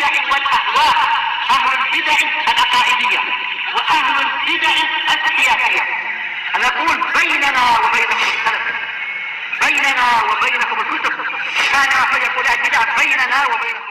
البدع والأهواء، أهل البدع العقائدية وأهل البدع السياسية. نقول بيننا وبينكم السلف، بيننا وبينكم الكتب، كان فيقول البدع بيننا وبينكم.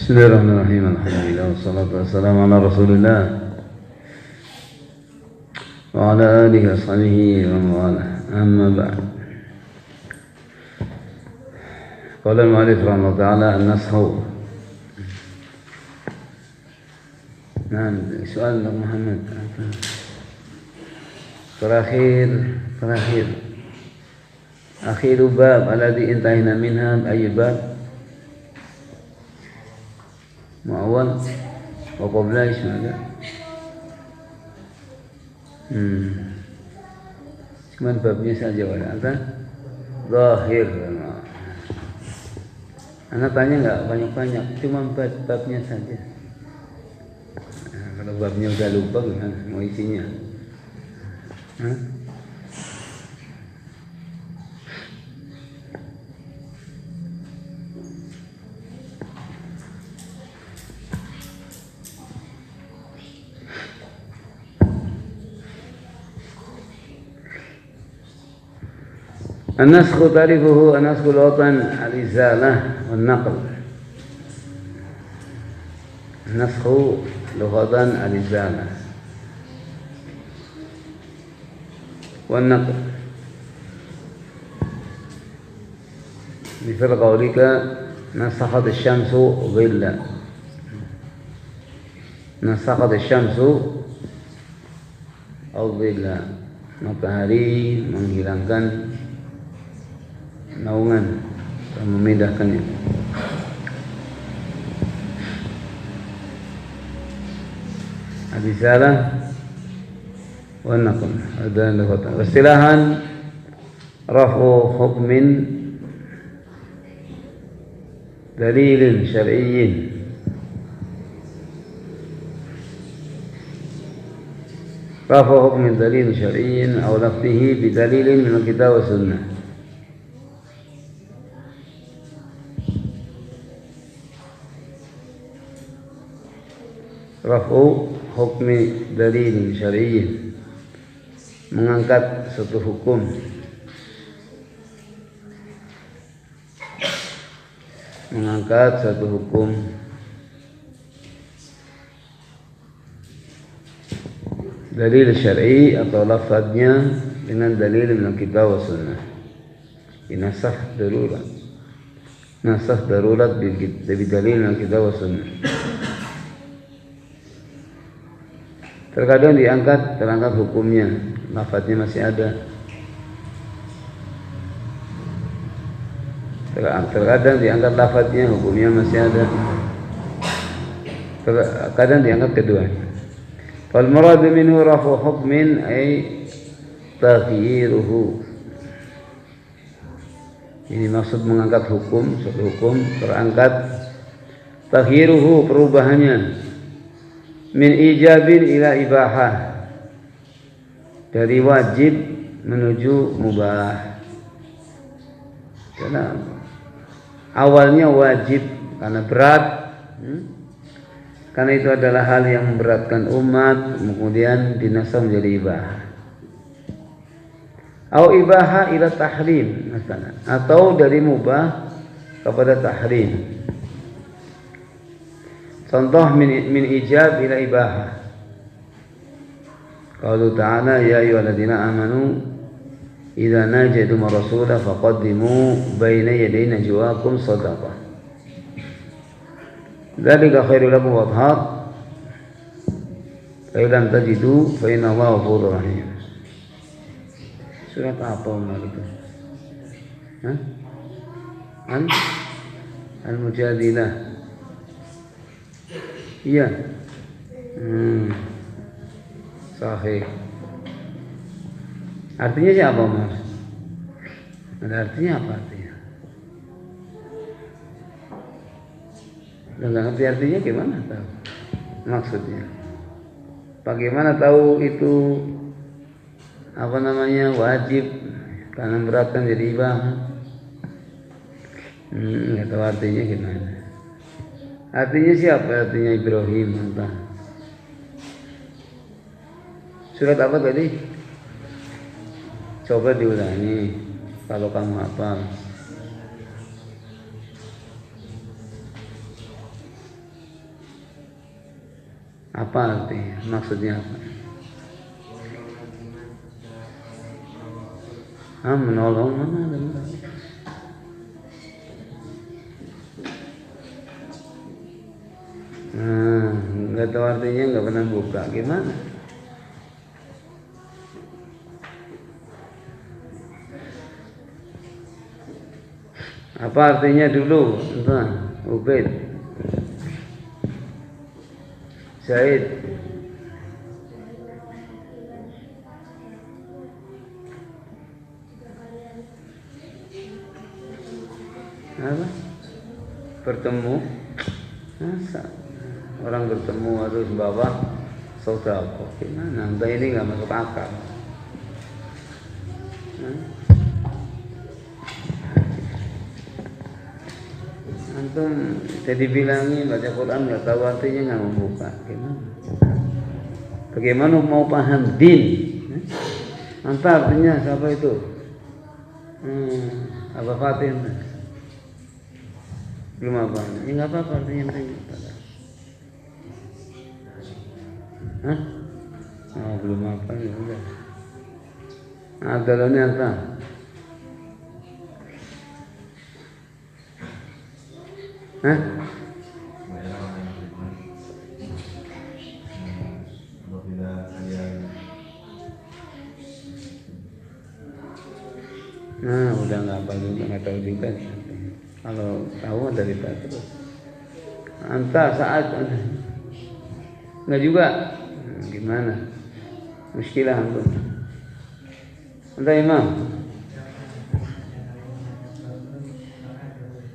Bismillahirrahmanirrahim. Alhamdulillah wassalatu wassalamu ala Rasulillah wa ala alihi wa sahbihi wa mawala. Amma ba'd. Qala al-mu'allif rahimahullah ta'ala an-nasakh. Nah, soal Muhammad. Terakhir akhiru bab alladhi intahina minha ayy bab Ma'awal wa qabla ismada. Cuma babnya saja wala apa? Zahir. Anak tanya enggak banyak-banyak, cuma babnya saja. Kalau babnya udah lupa gimana mau isinya? النسخ تعرفه نسخ الوطن الإزالة والنقل. النسخ لغة الإزالة والنقل. مثل قولك نسخت الشمس ظلا. نسخت الشمس الظل. Matahari menghilangkan naungan atau memindahkannya. Al-izalah wa naql. Ada lafaz. Istilahan raf'u hukmin dalilin syar'iyyin. Raf'u hukmin dalilin syar'iyyin aw lafzihi bi dalilin min al-kitab wa sunnah. Raf'u hukmi dalil syar'i, mengangkat suatu hukum, dalil syar'i atau lafadznya dengan dalil min kitab wa sunnah. Nasakh darurat bi dalil min kitab wa sunnah. Terkadang terangkat hukumnya, lafadznya masih ada. Terkadang diangkat lafadznya, hukumnya masih ada. Terkadang diangkat keduanya. Fal muradu minhu rafu hukmin ay taghyiruhu. Ini maksud mengangkat hukum, suatu hukum terangkat taghyiruhu, perubahannya. Min ijabin ila ibahah, dari wajib menuju mubah. Karena awalnya wajib karena berat, karena itu adalah hal yang memberatkan umat, kemudian dinasah menjadi ibahah. Au ibahah ila tahrim, atau dari mubah kepada tahrim. Contoh min ijab ila ibahah. Qaulu ta'ala ya ayyuhalladzina amanu idza najaytum ar-rasula faqaddimu baina yaday najwakum shadaqah. Dzalika khairul lakum wa athhar. Fa lam tajidu fa inna Allaha ghafurur rahim. Surat apa Umar itu? Hah? Al-Mujadilah. Iya. Sahih. Artinya siapa Umar? Ada artinya apa artinya? Nggak ngerti artinya gimana tahu? Maksudnya bagaimana tahu itu apa namanya wajib karena beratkan jadi ibadah? Nggak tahu artinya gimana. Artinya siapa? Artinya Ibrahim entah. Surat apa tadi? Coba diulangi kalau kamu hafal. Apa artinya? Maksudnya apa? Menolong mana ada? Nggak tahu artinya, nggak pernah buka. Gimana? Apa artinya dulu? Entah, Ubaid, Said. Apa? Bertemu? Masa orang bertemu harus bawa saudara? Gimana? Entah, ini nggak masuk akal. Antum jadi bilangi baca Quran nggak tahu artinya, nggak mau buka. Gimana? Bagaimana mau paham din? Entah artinya siapa itu? Apa Fatin? Belum apa? Ya nggak apa-apa artinya penting. Hah? Oh, belum apa ya udah. Adalah apa? Hah? Udah nggak apa juga, nggak tahu juga. Kalau tahu dari terus. Anta saat nggak juga. Gimana? Muskilah antum. Anta Imam.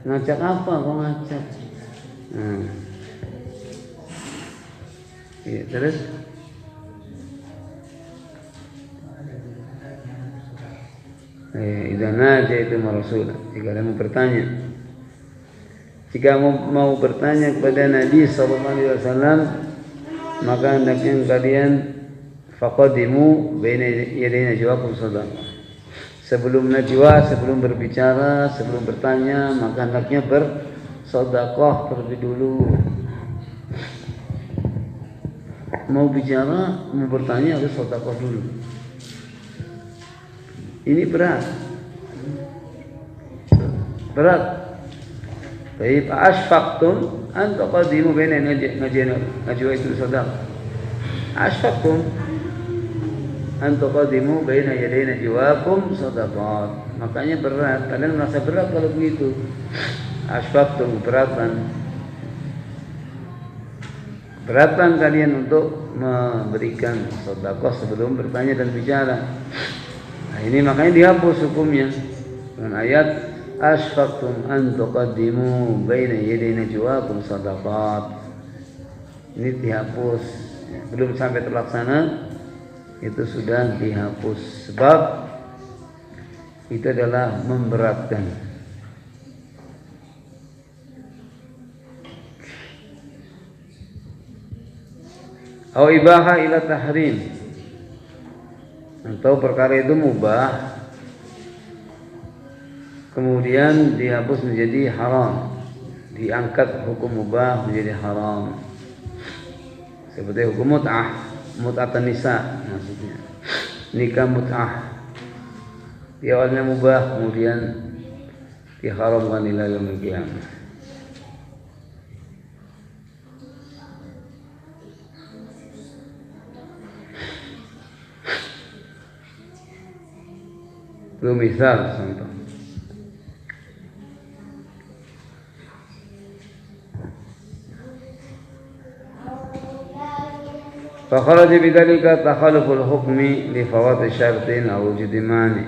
Ngajak apa? Kok ngajak? Iya, terus? Idza najaitu Rasul. Jika kamu bertanya, jika mau bertanya kepada Nabi sallallahu alaihi wasallam, maka hendaknya kalian faqadimu baina yadayna jawakum sadaqah. Sebelum najwa, sebelum berbicara, sebelum bertanya, maka hendaknya bersedekah terlebih dulu. Mau bicara, mau bertanya harus sedekah dulu. Ini berat. Baik, asfaqtum an taqdimu baina najwa itu sedekah. Asfaqtum an taqdimu baina yadayna jawakum sadaqat. Makanya berat, kalian merasa berat kalau begitu. Asfaqtum, beratan kalian untuk memberikan sedekah sebelum bertanya dan bicara. Nah, ini makanya dihapus hukumnya dengan ayat asfaqtum an taqdimu baina yadayna jawakum sadaqat. Ini dihapus, belum sampai terlaksana. Itu sudah dihapus sebab itu adalah memberatkan. Au ibaha ila tahrim, atau perkara itu mubah kemudian dihapus menjadi haram, diangkat hukum mubah menjadi haram, seperti hukum mut'atan nisa, maksudnya nikah mut'ah di awalnya mubah kemudian diharamkan ila yaumil qiyamah. Lu misal contoh. فخرج بذلك تخلف الحكم لفوات شرط أو وجود مانع.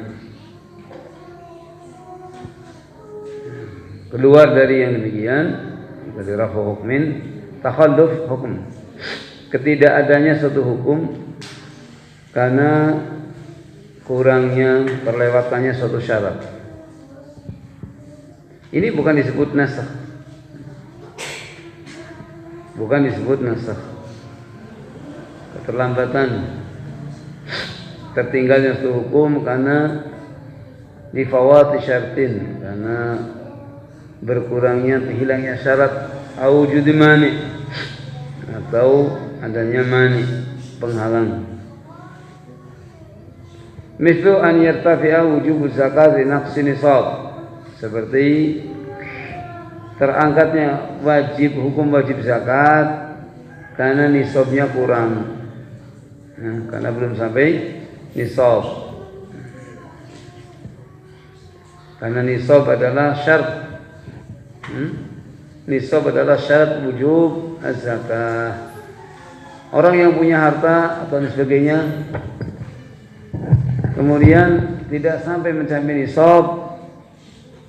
Keluar dari yang demikian, dari rafa hukmin, takhalluf hukum, ketidakadanya suatu hukum karena kurangnya terlewatannya suatu syarat. Ini bukan disebut nasakh, bukan disebut nasakh, keterlambatan, tertinggalnya suatu hukum karena difawati syartin, karena berkurangnya, hilangnya syarat, au wujudi mani, atau adanya mani, penghalang. Mislu an yartafi'a wujubu zakat li naqsi nisab, seperti terangkatnya hukum wajib zakat karena nisabnya kurang, karena belum sampai nisab. Karena nisab adalah syarat, nisab adalah syarat wujub az-zakah. Orang yang punya harta atau sebagainya kemudian tidak sampai mencapai nisab,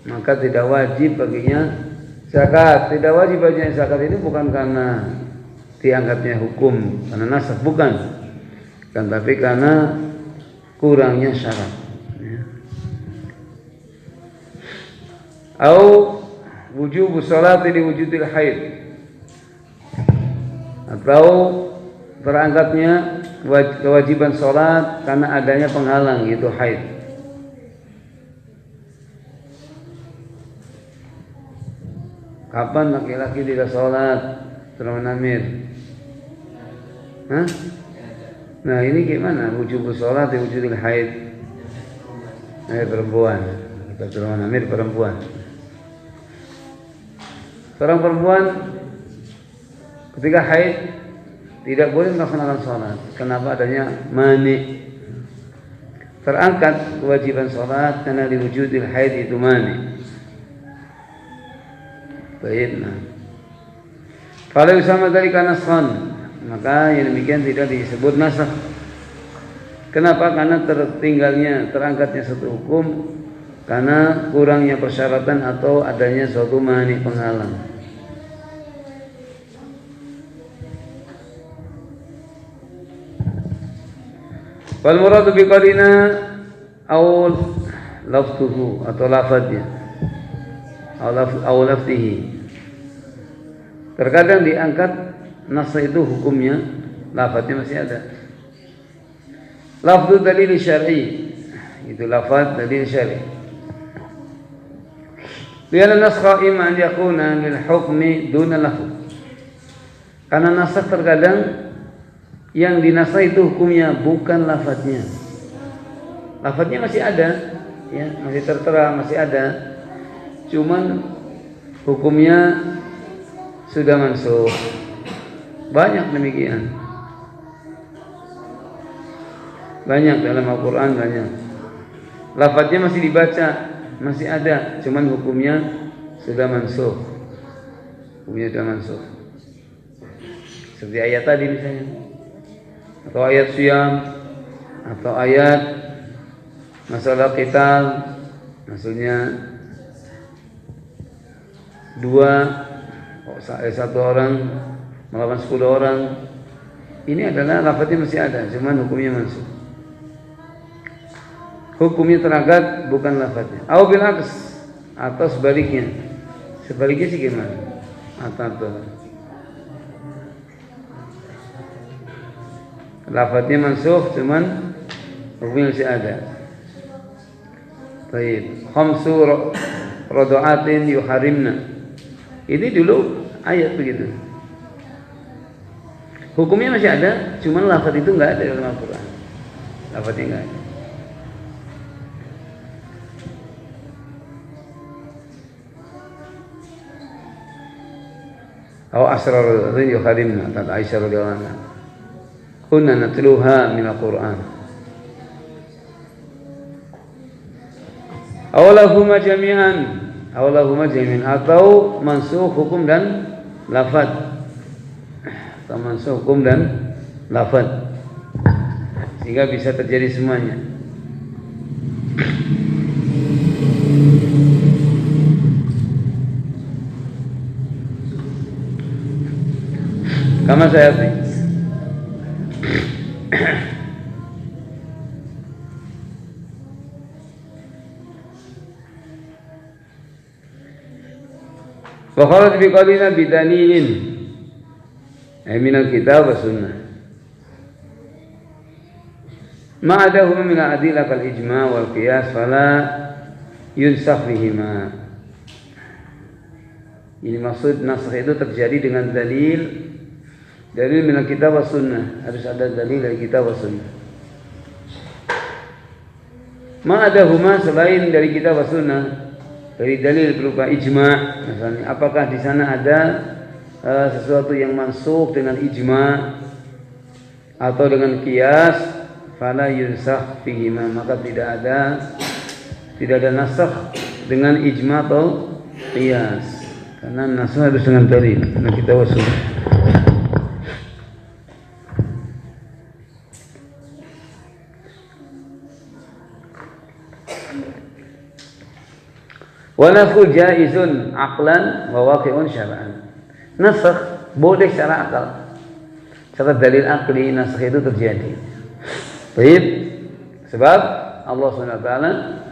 maka tidak wajib baginya zakat. Tidak wajib baginya zakat itu bukan karena diangkatnya hukum, karena nasakh, bukan, kan, tapi karena kurangnya syarat. Au wujub salat li wujudil haid, atau terangkatnya kewajiban salat karena adanya penghalang, yaitu haid. Kapan laki-laki tidak salat terawih namir? Nah ini gimana wujub salat li wujudil haid? Perempuan, kita terawih namir perempuan. Seorang perempuan ketika haid tidak boleh melaksanakan sholat. Kenapa? Adanya mani. Terangkat kewajiban sholat karena diwujudil haid itu mani. Baik. Kalau sama dari nasakhan, maka yang demikian tidak disebut nasakh. Kenapa? Karena tertinggalnya, terangkatnya satu hukum karena kurangnya persyaratan atau adanya suatu mani, penghalang. Wal muradu bi qarina aw lafzuhu, atau lafadznya, aw lafzihi. Terkadang diangkat nas itu hukumnya, lafadznya masih ada. Lafzu dalil syar'i, itu lafadz dalil syar'i. Lian naskha imma an yakuna lil hukmi duna lafz. Karena nasakh terkadang yang dinasakh itu hukumnya, bukan lafadznya. Lafadznya masih ada, ya, masih tertera, masih ada. Cuman hukumnya sudah mansukh. Banyak demikian. Banyak dalam Al-Qur'an, banyak. Lafadznya masih dibaca, masih ada, cuman hukumnya sudah mansukh. Hukumnya sudah mansukh. Seperti ayat tadi misalnya, atau ayat siyam, atau ayat masalah qital, maksudnya satu orang melawan 10 orang. Ini adalah lafadznya masih ada, cuman hukumnya mansukh. Hukumnya terangkat, bukan lafadznya. Au bil aks, atau sebaliknya. Sebaliknya sih gimana? Atau lafadznya mansukh, cuman hukumnya masih ada. Baik, khamsu rada'atin yuharimna. Ini dulu ayat begitu. Hukumnya masih ada, cuman lafadz itu enggak ada dalam Al-Qur'an. Lafadznya enggak ada. Aw asrar rada'atin yuharimna, kata Aisyah radhiyallahu anha. Kunna natluha min Al-Qur'an. Awlahuma jami'an atau mansukh hukum dan lafaz. Atau mansukh hukum dan lafaz. Sehingga bisa terjadi semuanya. Kama saya wa kharat bi qalina bidalilin ay min al-kitab wa sunnah ma'adahuma min al-adillah kal ijma' wal qiyas fala yunsakh bihima. Ini maksud nasakh itu terjadi dengan dalil min al-kitab wa sunnah, harus ada dalil dari kitab wa sunnah. Ma'adahuma selain dari kitab wa sunnah, dari dalil berupa ijma' misalnya, apakah di sana ada sesuatu yang mansukh dengan ijma' atau dengan qiyas, fala yunsakh fihima, maka tidak ada nasakh dengan ijma' atau qiyas, karena nasakh harus dengan dalil. Nah, kita wasul. Wa nasakh jaizun aqlan wa waqi'un syar'an. Nasakh boleh secara akal, secara dalil akli nasakh itu terjadi. Baik, sebab Allah SWT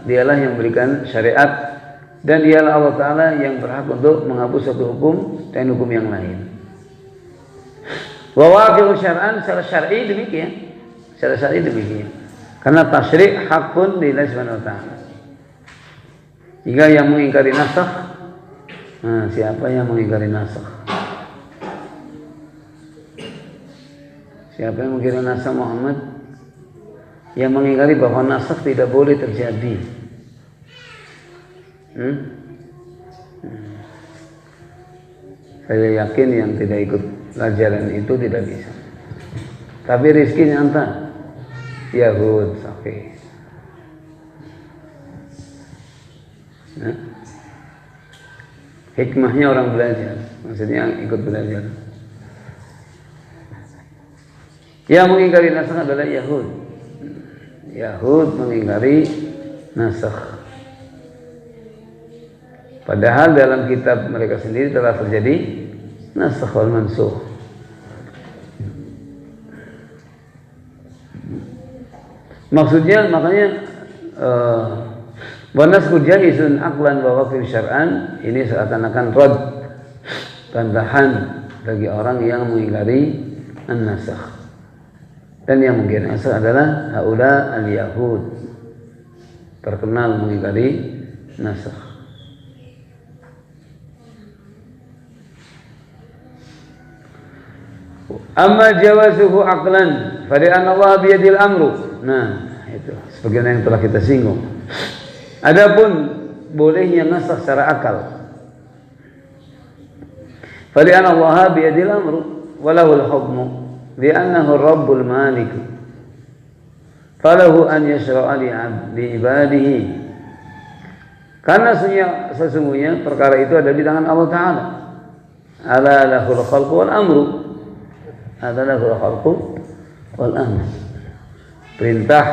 dialah yang memberikan syariat dan dialah Allah Ta'ala yang berhak untuk menghapus satu hukum dan hukum yang lain. Wa waqi'un syar'an, secara syar'i demikian. Secara syar'i demikian. Karena tasyri' hakun lillahi subhanahu wa ta'ala. Jika yang mengingkari nasakh, nah, siapa yang mengingkari nasakh? Siapa yang mengingkari nasakh Muhammad? Yang mengingkari bahwa nasakh tidak boleh terjadi. Saya yakin yang tidak ikut pelajaran itu tidak bisa. Tapi rizkinya entah. Yahud, Safih. Hikmahnya orang belajar, maksudnya ikut belajar. Yang mengingkari nasakh adalah Yahud. Yahud mengingkari nasakh. Padahal dalam kitab mereka sendiri telah terjadi nasakh wal mansukh. Maksudnya makanya wa nasakh jaizun aqlan wa waqfun syar'an, ini seakan-akan rad, bantahan bagi orang yang mengingkari an-nasakh. Dan yang mungkin asal adalah haula al-yahud, terkenal mengingkari nasakh. Amma jawazuhu aqlan fa li anna Allah biyadil amru. Nah, itu sebagaimana yang telah kita singgung. Adapun bolehnya nasakh secara akal, fa li anna Allah biyadil amru wa lahul hukmu li'annahu Rabbul Malik falahu an yashra'a li ibadihi. Karena sesungguhnya perkara itu ada di tangan Allah Ta'ala. Ala lahul khalqu wal amru, ala lahul khalqu wal amru. Perintah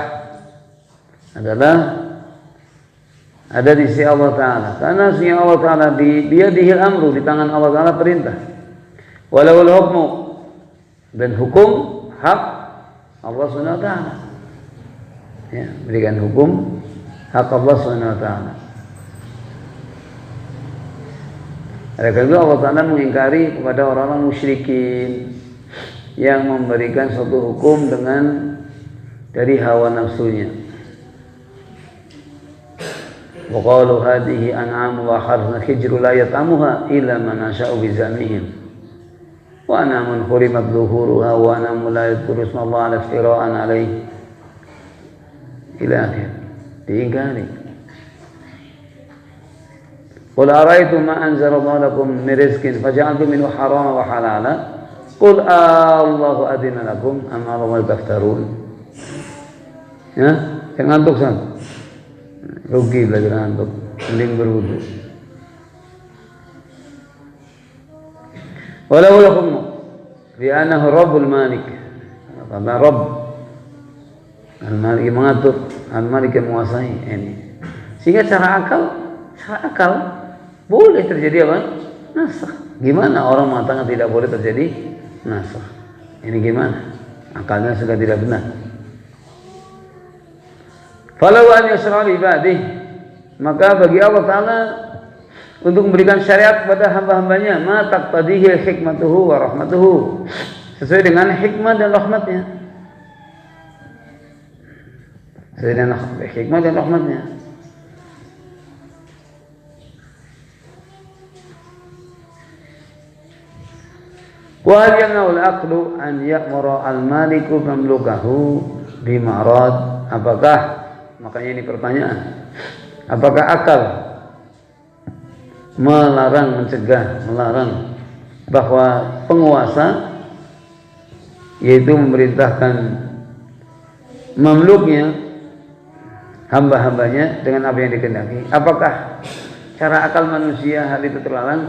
adalah ada di sisi Allah Ta'ala. Karena sesungguhnya Allah Ta'ala biyadihil amru, di tangan Allah Ta'ala perintah. Walahul hukmu, dan hukum hak Allah Subhanahu wa ta'ala. Ya, berikan hukum hak Allah Subhanahu wa ta'ala. Oleh karena itu Allah Ta'ala mengingkari kepada orang-orang musyrikin yang memberikan suatu hukum dengan dari hawa nafsunya. Wa qalu hadhihi an'amu wa harthun hijru la yat'amuha illa man nasha'u bi zamihim. Wa namun hurimat zuhuruha wa namun la yadhkuru ismallah ala iftira'an alaih ila akhir. Diingkari. Qul ara'aytum ma anzalallahu lakum min rizqin faja'altum minhu haraman wa halala qul Allahu adina lakum am 'ala Allahi taftarun. Ya, jangan ngantuk san. rugi belajar ngantuk, mending berwudu. Walau hukmu bi annahu rabbul malik, karena Rabb Al-Malik yang mengatur, Al-Malik yang menguasai ini. Sehingga secara akal boleh terjadi apa? Nasakh. Gimana orang mengatakan tidak boleh terjadi nasakh? Ini gimana? Akalnya sudah tidak benar. Falau an yusra li ibadih, maka bagi Allah Ta'ala untuk memberikan syariat kepada hamba-hambanya, ma taqtadihi hikmatuhu wa rahmatuhu, sesuai dengan hikmah dan rahmatnya. Sesuai dengan hikmah dan rahmatnya. Wa hal yamna'u al-aqlu an ya'mura al-maliku mamlukahu bima'rad. Apakah, makanya ini pertanyaan, apakah akal melarang, melarang bahwa penguasa yaitu memerintahkan mamluknya, hamba-hambanya dengan apa yang dikehendaki? Apakah cara akal manusia hal itu terlarang?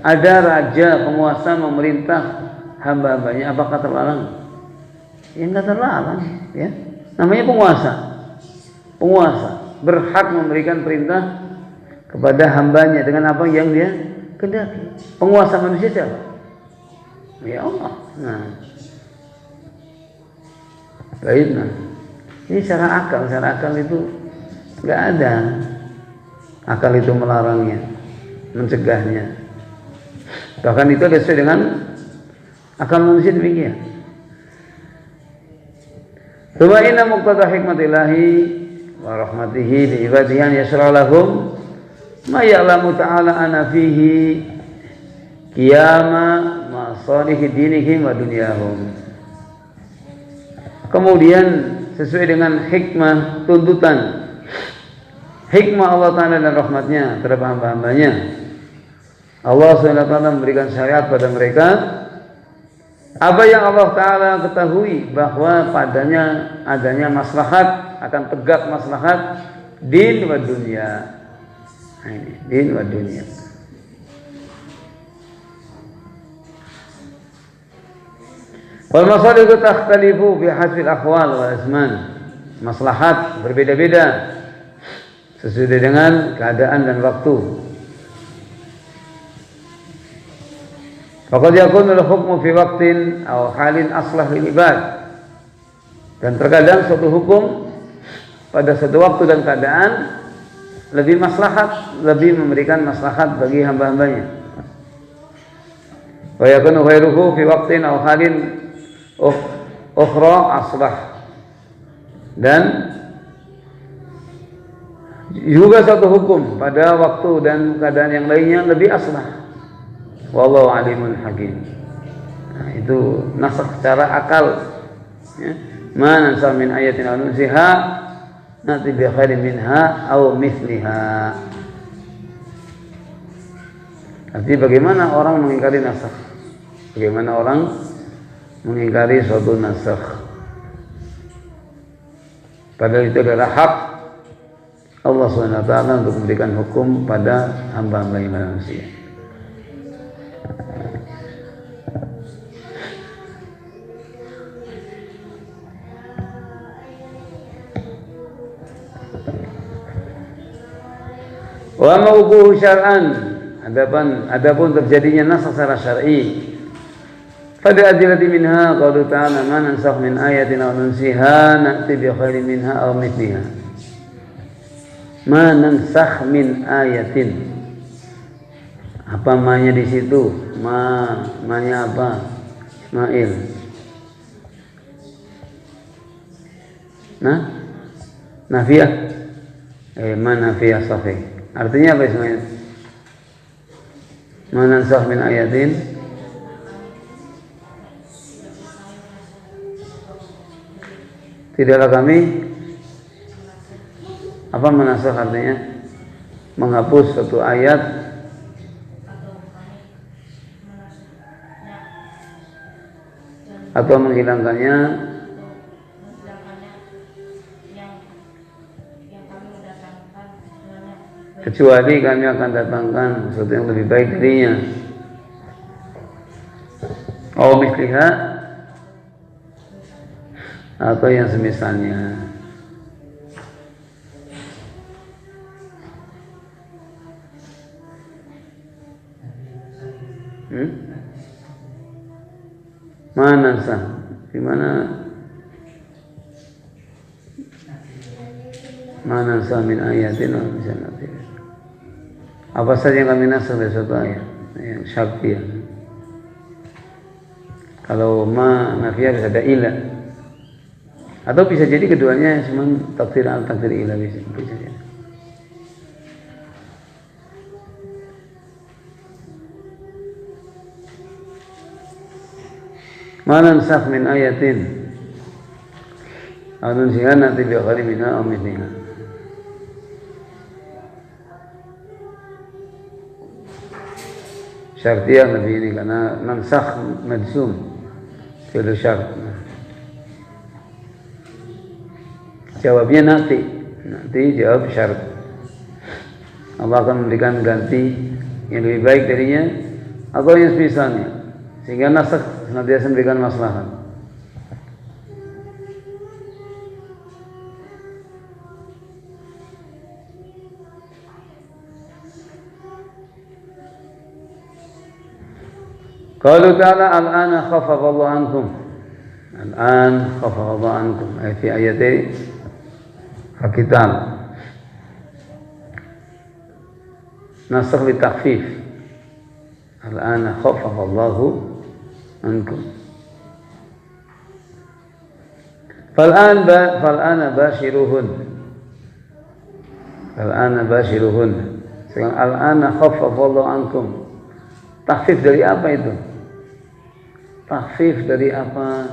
Ada raja penguasa memerintah hamba-hambanya, apakah terlarang? Ya enggak terlarang, ya. Namanya penguasa berhak memberikan perintah kepada hambanya dengan apa yang dia kehendaki. Penguasa manusia siapa? Ya Allah. Nah, baik. Nah, ini secara akal itu nggak ada. Akal itu melarangnya, mencegahnya. Bahkan itu sesuai dengan akal manusia demikian. Wa inna muqtada hikmatillahi wa rahmatihi bi ibadihi an yasra lahum ma ya'lamu ta'ala ana fihi qiyama masalihi dinihim wa dunyahum. Kemudian sesuai dengan hikmah tuntutan hikmah Allah Ta'ala dan rahmatnya terhadap hamba-hambanya, Allah SWT memberikan syariat pada mereka apa yang Allah Ta'ala ketahui bahwa padanya adanya maslahat, akan tegak maslahat din wa dunia. Nah, ini din wa dunia. Wal masalihu takhtalifu bi hasbil ahwal wal azman. Maslahat berbeda-beda sesuai dengan keadaan dan waktu. Faqad yakunu al-hukmu fi waqtin aw halin aslah lil ibad. Dan terkadang suatu hukum pada suatu waktu dan keadaan lebih maslahat, lebih memberikan maslahat bagi hamba-hambanya. Wa yakunu ghairuhu fi waqtin aw halin ukhra aslah. Dan juga satu hukum pada waktu dan keadaan yang lainnya lebih aslah. Wallahu alimun hakim. Nah, itu nasakh secara akal. Ya. Ma nansakh min ayatin aw nunsiha na'ti bi khairin minha aw mithliha. Artinya bagaimana orang mengingkari nasakh? Bagaimana orang mengingkari suatu nasakh? Padahal itu adalah hak Allah SWT untuk memberikan hukum pada hamba-hamba manusia. Wa mawquhu syar'an, adapun terjadinya nasakh secara syar'i. Pada adillati minha qaulu ta'ala ma nansakh min ayatin aw nunsiha na'ti bi khairin minha aw mithliha. Ma nansakh min ayatin. Apa ma-nya di situ? Ma-nya apa? Ismail. Nah? Nafiyah. Ma nafiyah sahih. Artinya apa Ismail? Ma nansakh min ayatin. Tidaklah kami apa menasakh artinya? Menghapus suatu ayat atau menghilangkannya kecuali kami akan datangkan sesuatu yang lebih baik darinya. Misliha, atau yang semisalnya. Mana sah? Di mana sah min ayatin misalnya. Apa saja yang kami nasakh dari suatu ayat yang syartiyah. Kalau nafiyah bisa ada ilah. Atau bisa jadi keduanya cuma takdir al-takdir ilah bisa jadi. Ma nansakh min ayatin aw nunsiha na'ti bi khairin minha aw mithliha. Syartiyah lebih ini karena nansakh majzum fi'il syart. Jawabnya nanti jawab syarat. Allah akan memberikan ganti yang lebih baik darinya atau yang semisalnya, sehingga nasakh senantiasa memberikan maslahat. Qalu ta'ala al-ana khaffafa Allah ankum. Al-an khaffafa Allah ankum. Ay fi ayati Al-Kitab. Nasakh li takhfif. Al-ana khaffafa Allahu ankum. Fal'ana bashiruhun. Fal'ana bashiruhun. Sekarang al-ana khaffafa Allahu ankum. Takhfif dari apa itu? Takhfif dari apa?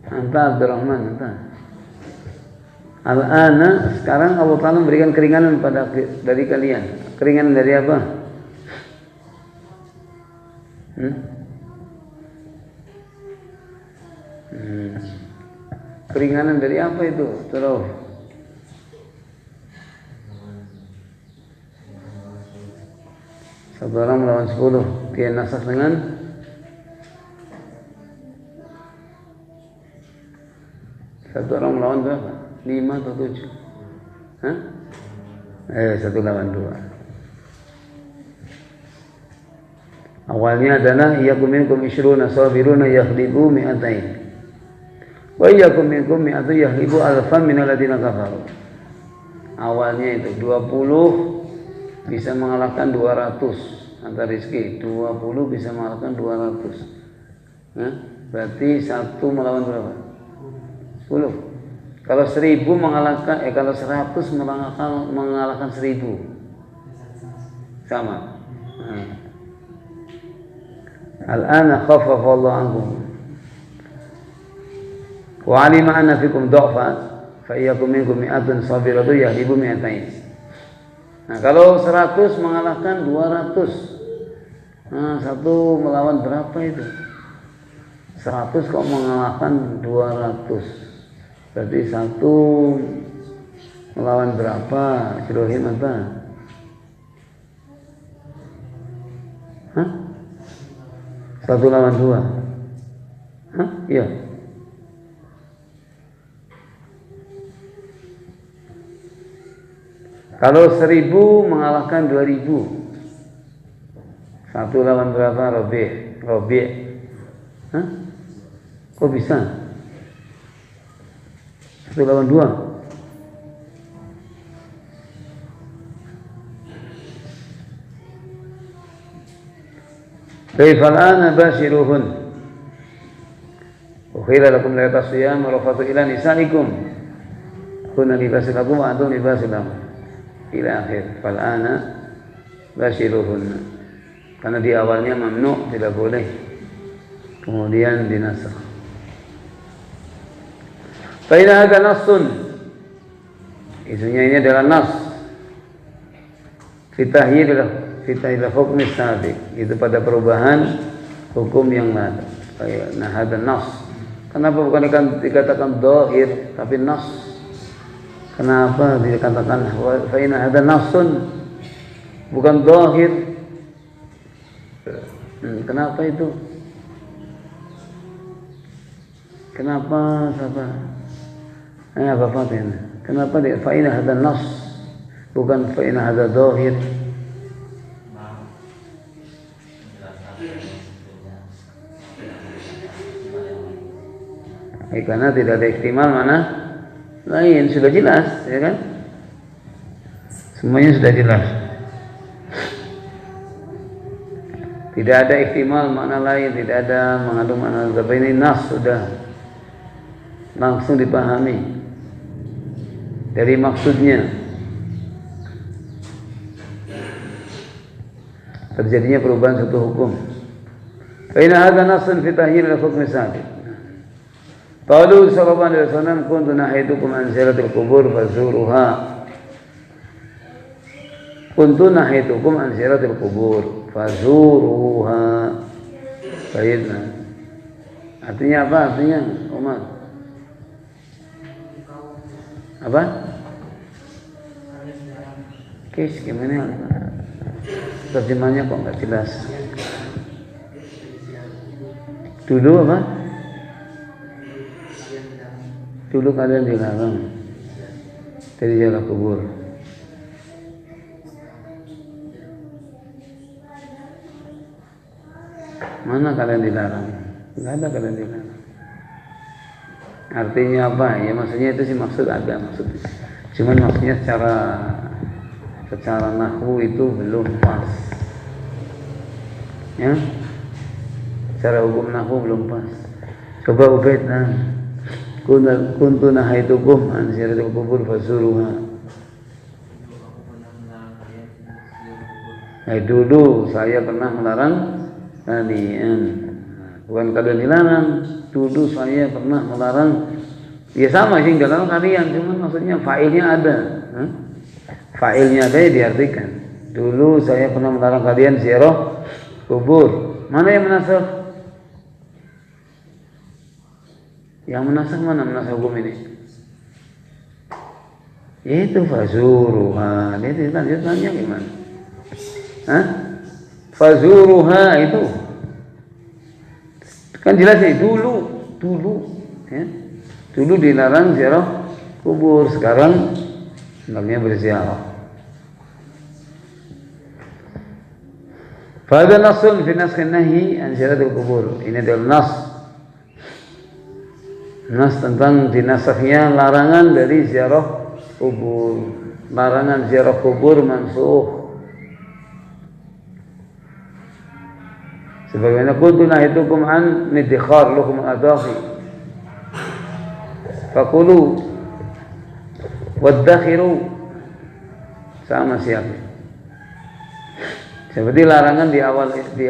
Anta Abdurrahman, anta. Al-ana, sekarang Allah Ta'ala memberikan keringanan dari kalian. Keringanan dari apa? Keringanan dari apa itu? Terus satu orang melawan 10, dia nasakh dengan satu orang melawan berapa? 5 atau 7? Hah? 1 lawan 2. Awalnya adalah iyyakum minkum 20 sabiruna yaghlibu mi'atain. Wa iyyakum minkum mi'atu yaghlibu alfan minal ladzina kafaru. Awalnya itu 20 bisa mengalahkan 200 antar rizki. 20 bisa mengalahkan 200. Berarti 1 melawan berapa? 10. Kalau 1000 mengalahkan, kalau 100 mengalahkan 1000. Sama. Al-ana khaffafa Allah ankum. Wa 'alima anna fikum dha'fan fa iyyakum minkum mi'atun sabiratu yaghlibu mi'atain. Nah, kalau 100 mengalahkan 200. Satu melawan berapa itu? 100 kok mengalahkan 200. Berarti 1 melawan berapa? Sirohim apa? 1 lawan 2. Iya. Kalau 1000 mengalahkan 2000. 1 lawan berapa? Robi'. Kok bisa? 1 lawan 2. Kaifal ana bashiruhun. Ukhila lakum laylatas siyam wa rafatu ila nisaikum. Kunna libasul lakum wa antum libasul lahum. Ila akhir. Fal ana bashiruhun. Karena di awalnya mamnu, tidak boleh. Kemudian dinasakh. Fa in hadza nassun. Isunya ini adalah nas. Fitahyil hukm sabiq. Itu pada perubahan hukum yang lalu. Nah, hadza nas. Kenapa bukan dikatakan dhahir tapi nas? Kenapa dikatakan fa inna hadza nafsun bukan zahir? Kenapa itu? Kenapa siapa? Bapak ini. Kenapa dia fa inna hadza nafs bukan fa inna hadza zahir? Karena tidak ada ihtimal mana lain, sudah jelas, ya kan? Semuanya sudah jelas. Tidak ada ihtimal makna lain, tidak ada mengandung makna lain. Ini nas sudah langsung dipahami dari maksudnya. Terjadinya perubahan satu hukum. Fa inna hadza nasun fi tahyil al-hukm sabiq. Qalu sallallahu alaihi wasallam kuntu nahaytukum an ziyaratil qubur fazuruha. Kuntu nahaytukum an ziyaratil qubur fazuruha. Baiklah. Artinya apa? Artinya Umar. Apa? Kis gimana? Terjemahnya kok enggak jelas. Dulu apa? Dulu kalian dilarang dari ziarah kubur. Mana kalian dilarang? Enggak ada kalian dilarang. Artinya apa? Ya maksudnya itu sih maksud ada maksud. Cuman maksudnya secara nahwu itu belum pas. Ya? Secara hukum nahwu belum pas. Coba Ubaid kuntu nahaitukum an ziyaratil qubur fazuruha. Dulu saya pernah melarang kalian. Bukan kalian dilarang, dulu saya pernah melarang. Ya sama sih, enggak larang kalian, cuman maksudnya failnya ada. Failnya ada ya diartikan. Dulu saya pernah melarang kalian ziarah kubur. Mana yang menasakh? Yang menasakh mana menasakh hukum ini? Yaitu fazuruha. Dia tanya gimana? Fazuruha itu kan jelas nih dulu ya. Dulu dilarang ziarah kubur, sekarang namanya berziarah. Fahada nasun fi naskhin nahi an ziyaratil kubur. Ini adalah nas tentang dinasakhnya larangan dari ziarah kubur. Larangan ziarah kubur mansukh. Sebagaimana kuntu nahitukum an nidkhar lakum adahi. Fakulu wadakhiru sama siapa? Seperti larangan di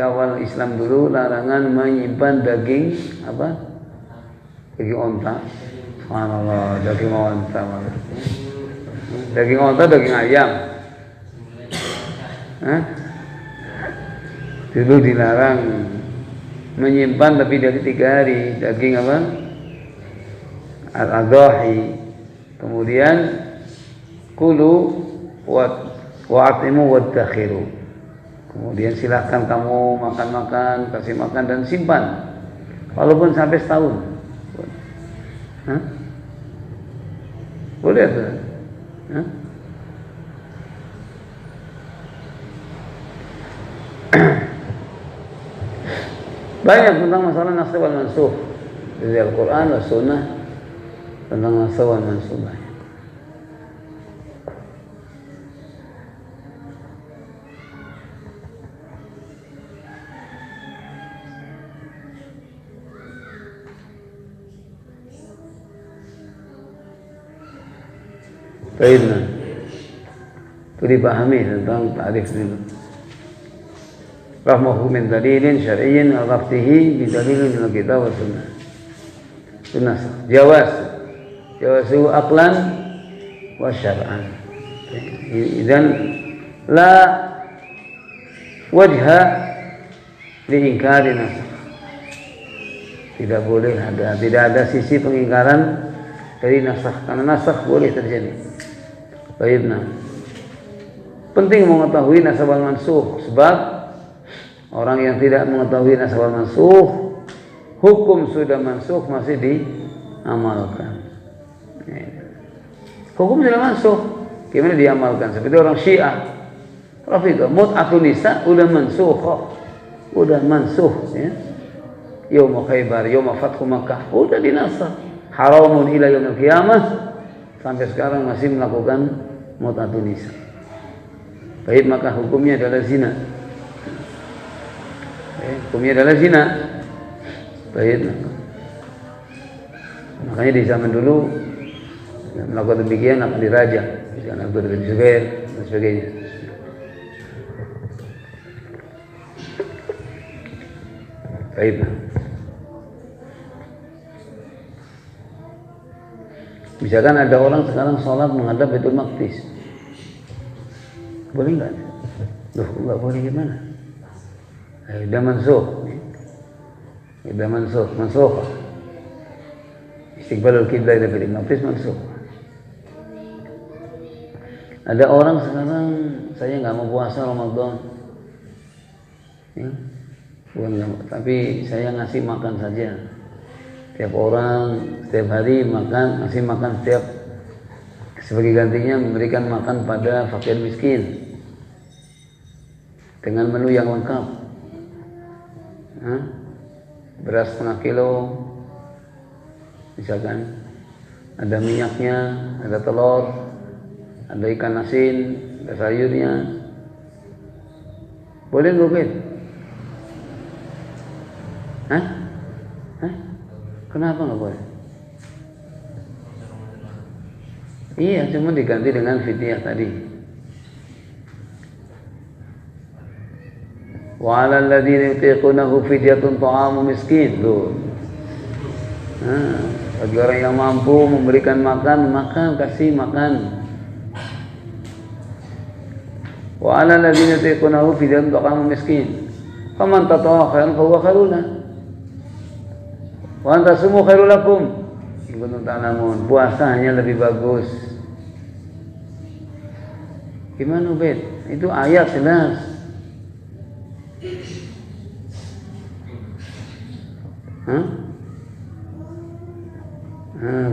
awal Islam dulu, larangan menyimpan daging apa? Daging onta. Subhanallah, daging onta. Daging onta, daging ayam. Dulu dilarang menyimpan lebih dari 3 hari daging apa? Al-adahi. Kemudian kulu wa'atimu wadakhiru. Kemudian silakan kamu makan-makan, kasih makan dan simpan. Walaupun sampai setahun. Boleh tuh. Banyak tentang masalah naskh wal mansukh dari Al-Quran dan Sunnah tentang naskh wal mansukh. Baiklah, itu dipahami tentang ta'rif dulu. Rahmahu min dalilin syar'iyyin al-raftihi bidalilin min al-kitab wa sunnah. Sunnah jawazu aqlan wa syar'an. Idzan la wajha li'inkari nasakh. Tidak ada sisi pengingkaran dari nasakh, karena nasakh boleh terjadi. Baik, nah. Penting mengetahui nasakh wal mansukh, sebab orang yang tidak mengetahui nasakh wal mansukh, hukum sudah mansukh masih diamalkan. Hukum sudah mansukh, gimana diamalkan? Seperti orang Syiah, Rafidhah, mut'atun nisa udah mansukh, udah mansukh ya. Yaum Khaybar, yaum Fathu Makkah, udah dinasakh. Haramun ila yaumil qiyamah, sampai sekarang masih melakukan mut'atun nisa. Baik, maka hukumnya adalah zina. Hukumnya adalah zina. Baik. Makanya di zaman dulu melakukan demikian akan dirajam, misalnya Abdul bin Zubair dan sebagainya. Baik. Misalkan ada orang sekarang sholat menghadap Baitul Maqdis, boleh nggak? Loh, nggak boleh gimana? Udah mansukh, udah mansukh. Istiqbalul qiblah ila Baitul Maqdis mansukh. Ada orang sekarang, saya nggak mau puasa Ramadan, ya, bukan nggak, tapi saya ngasih makan saja. Tiap orang, setiap hari makan, ngasih makan setiap, sebagai gantinya memberikan makan pada fakir miskin dengan menu yang lengkap. Beras setengah kilo, misalkan ada minyaknya, ada telur, ada ikan asin, ada sayurnya. Boleh nggak, Ben? Hah? Kenapa nggak boleh? Iya, cuma diganti dengan fidyah tadi. Wa 'alal ladzina yutiqunahu fidyatun ta'amu miskin. Bagi orang yang mampu memberikan makan, kasih makan. Wa 'alal ladzina yutiqunahu fidyatun ta'amu miskin. Faman tatawwa khairan fa huwa khairun lahu. Wa antasumu khairul lakum. In kuntum ta'lamun. Puasanya lebih bagus. Gimana, Bet? Itu ayat jelas.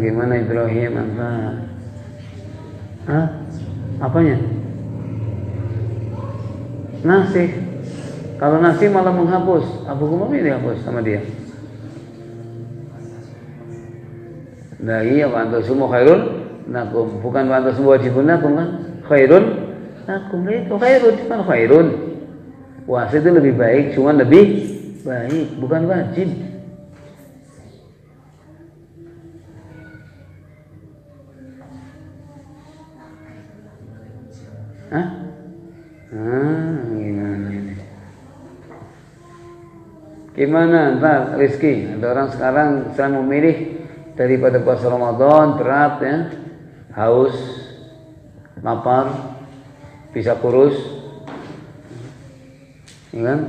Gimana Ibrahim anta? Apanya? Nasi. Kalau nasi malah menghapus. Apa hukumnya dihapus sama dia? Nah iya, wa antasumu khairun lakum. Bukan wa antasumu wajibun lakum kan? Khairun lakum. Itu khairun, kan khairun. Puasa itu lebih baik, cuma lebih baik, bukan wajib. Gimana ini? Gimana ntar Rizky? Ada orang sekarang saya memilih daripada puasa Ramadan berat ya, haus, lapar, bisa kurus, ya kan?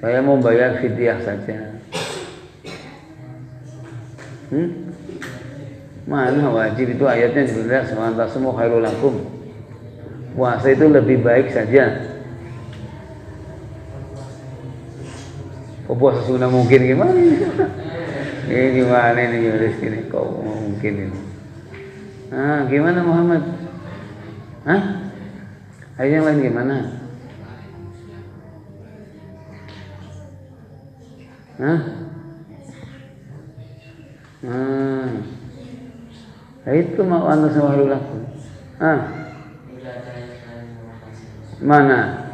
Saya mau bayar fidyah saja. Mana wajib? Itu ayatnya jelas, wa antasumu khairul lakum. Puasa itu lebih baik saja. Kok puasa sunnah mungkin gimana ini? Ini gimana ini Rizky ini? Kok mungkin ini? Gimana Muhammad? Ayat yang lain gimana? Itu mau anda sama laku. Mana?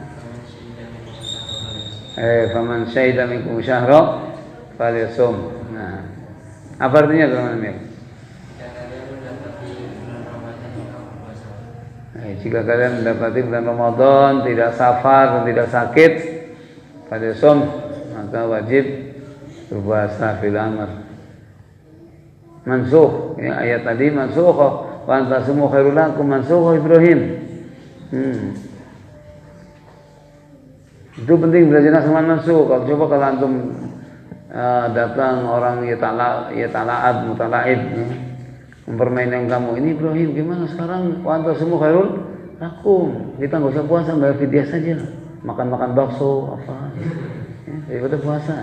Faman syahida minkum syahra falyasum. Nah, apa artinya teman-teman? Jika kalian mendapati bulan Ramadan tidak safar dan tidak sakit, falyasum, maka wajib berpuasa fil amr. Mansukh, ya, ayat tadi mansukh. Wa antasumu khairul lakum, mansukh Ibrahim. Itu penting belajar sama mansukh. Coba kalau antum datang orang mutala'ib, mempermainkan kamu. Ini Ibrahim gimana sekarang? Wa anta sumu khairul lakum. Kita nggak usah puasa, bayar fidyah saja. Makan-makan bakso apa ya, daripada puasa.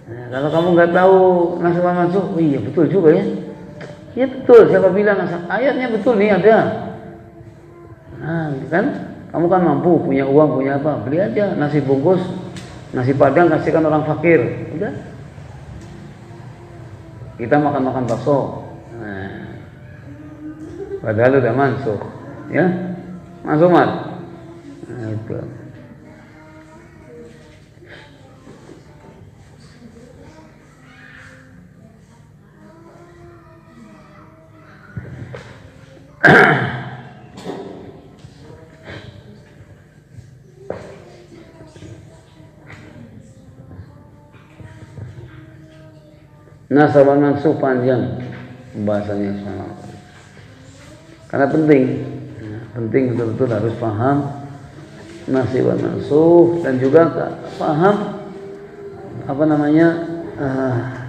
Nah, kalau kamu nggak tahu nasab wal mansukh, oh iya betul juga ya. Ya betul, siapa bilang ayatnya betul nih ada. Nah, kan kamu kan mampu, punya uang, punya apa, beli aja nasi bungkus, nasi padang kasihkan orang fakir, udah. Kita makan-makan bakso. Nah, padahal udah mansukh, ya, masuk mat. Nah, itu. Nasab wal mansukh panjang pembahasannya sekarang. Karena penting, penting betul-betul harus paham nasab wal mansukh dan juga paham apa namanya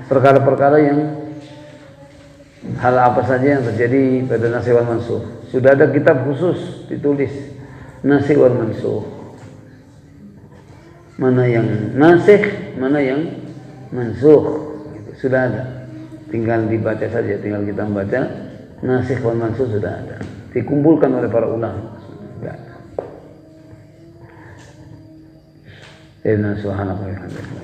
perkara-perkara yang hal apa saja yang terjadi pada nasab wal mansukh. Sudah ada kitab khusus ditulis nasab wal mansukh. Mana yang nasikh, mana yang mansukh. Sudah ada, tinggal dibaca saja, tinggal kita membaca nasikh wal mansukh sudah ada, dikumpulkan oleh para ulama. Sudah ada. Inna subhanallah wa bihamdihi.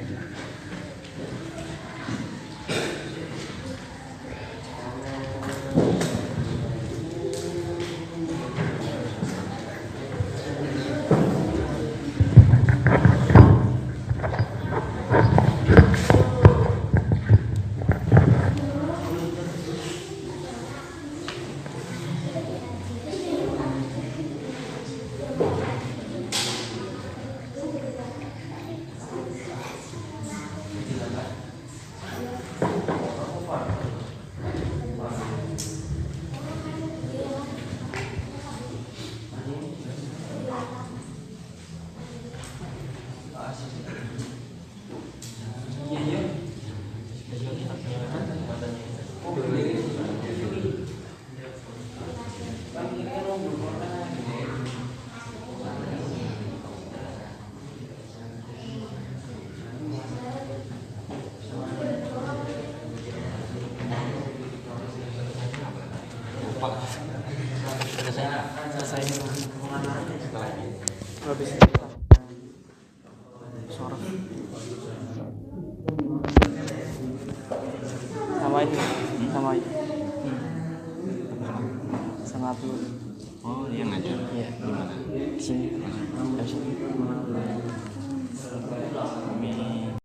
Selesai habis suara sama ini sama upload. Oh, dia ngajar. Iya. Di mana? Di sini. Di sini.